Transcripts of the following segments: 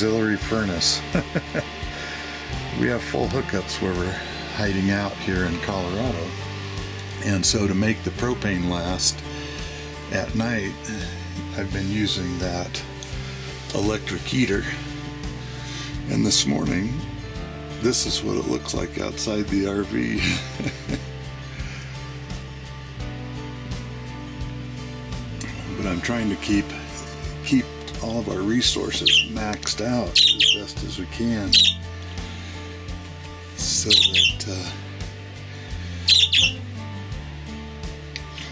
auxiliary furnace. We have full hookups where we're hiding out here in Colorado. And so to make the propane last at night, I've been using that electric heater. And this morning, this is what it looks like outside the RV. But I'm trying to keep all of our resources maxed out as best as we can, so that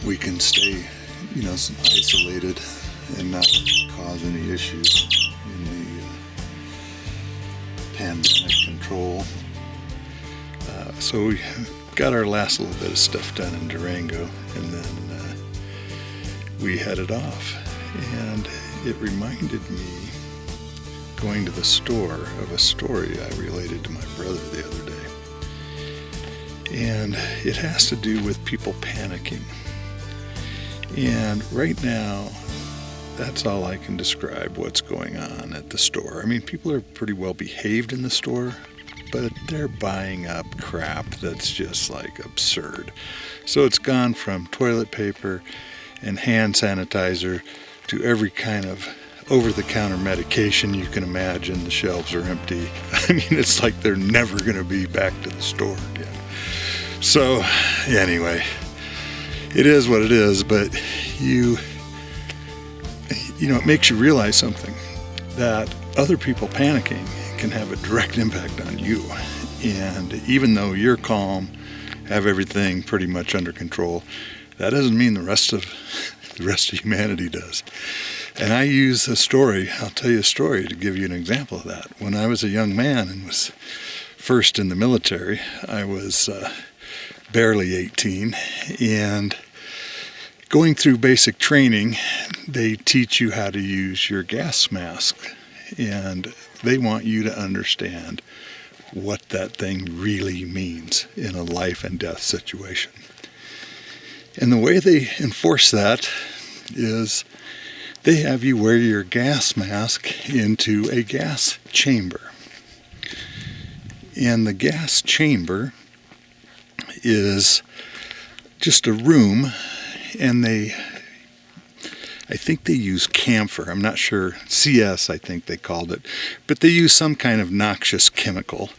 we can stay, isolated and not cause any issues in the pandemic control. So we got our last little bit of stuff done in Durango, and then we headed off. And it reminded me, going to the store, of a story I related to my brother the other day. And it has to do with people panicking. And right now, that's all I can describe what's going on at the store. I mean, people are pretty well behaved in the store, but they're buying up crap that's just like absurd. So it's gone from toilet paper and hand sanitizer to every kind of over-the-counter medication you can imagine. The shelves are empty. I mean, it's like they're never going to be back to the store again. So, anyway, it is what it is, but it makes you realize something, that other people panicking can have a direct impact on you. And even though you're calm, have everything pretty much under control, that doesn't mean the rest of humanity does. And I use I'll tell you a story to give you an example of that. When I was a young man and was first in the military, I was barely 18, and going through basic training, they teach you how to use your gas mask, and they want you to understand what that thing really means in a life and death situation. And the way they enforce that is they have you wear your gas mask into a gas chamber. And the gas chamber is just a room, and I think they use camphor. I'm not sure. CS, I think they called it. But they use some kind of noxious chemical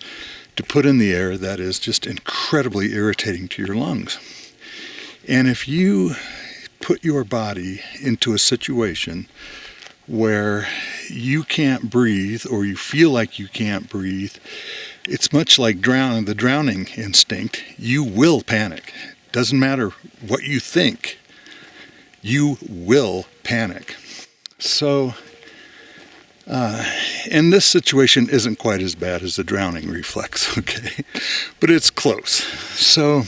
to put in the air that is just incredibly irritating to your lungs. And if you put your body into a situation where you can't breathe, or you feel like you can't breathe, it's much like the drowning instinct. You will panic. Doesn't matter what you think, you will panic. So, and this situation isn't quite as bad as the drowning reflex, okay? But it's close. So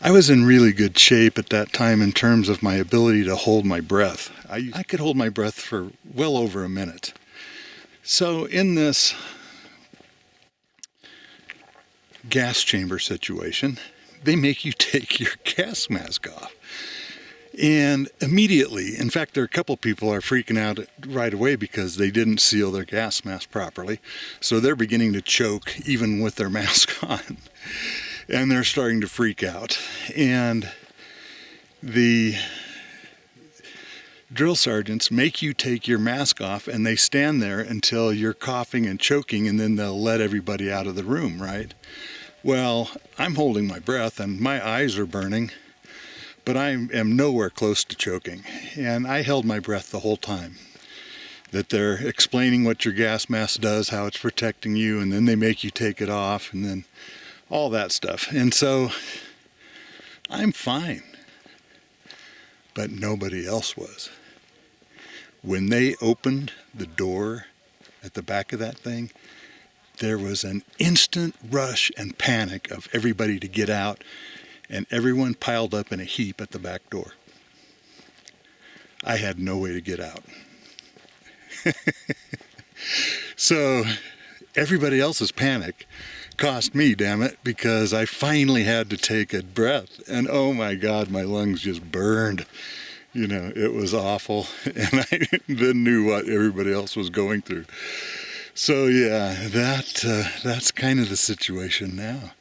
I was in really good shape at that time in terms of my ability to hold my breath. I could hold my breath for well over a minute. So in this gas chamber situation, they make you take your gas mask off. And immediately, in fact, there are a couple people are freaking out right away because they didn't seal their gas mask properly. So they're beginning to choke even with their mask on. And they're starting to freak out. And the drill sergeants make you take your mask off, and they stand there until you're coughing and choking, and then they'll let everybody out of the room, right? Well, I'm holding my breath and my eyes are burning, but I am nowhere close to choking. And I held my breath the whole time. That they're explaining what your gas mask does, how it's protecting you, and then they make you take it off, and then all that stuff. And so I'm fine, but nobody else was. When they opened the door at the back of that thing, there was an instant rush and panic of everybody to get out, and everyone piled up in a heap at the back door. I had no way to get out. So everybody else's panic cost me, damn it, because I finally had to take a breath. And oh my God, my lungs just burned. You know, it was awful, and I then knew what everybody else was going through. So yeah, that's kind of the situation now.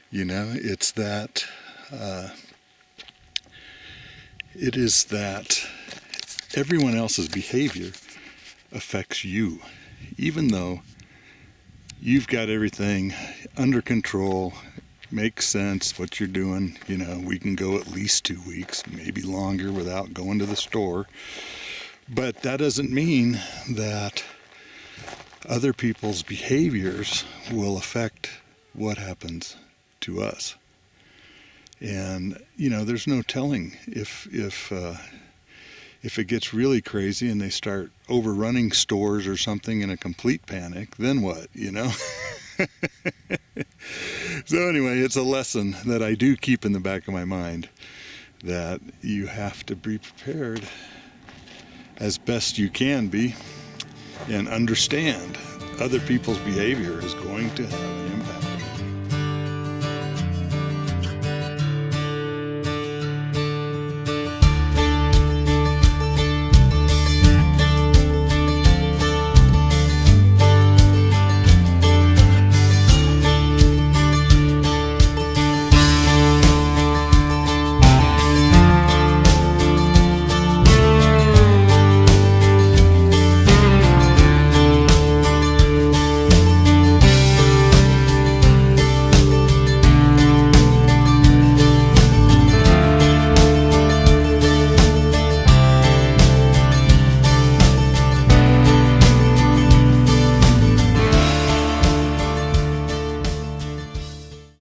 You know, it's that it is that everyone else's behavior affects you, even though you've got everything under control. Makes sense what you're doing. You know, we can go at least 2 weeks, maybe longer, without going to the store. But that doesn't mean that other people's behaviors will affect what happens to us. And you know, there's no telling if it gets really crazy and they start overrunning stores or something in a complete panic, then what? You know. So anyway, it's a lesson that I do keep in the back of my mind, that you have to be prepared as best you can be and understand other people's behavior is going to have an impact.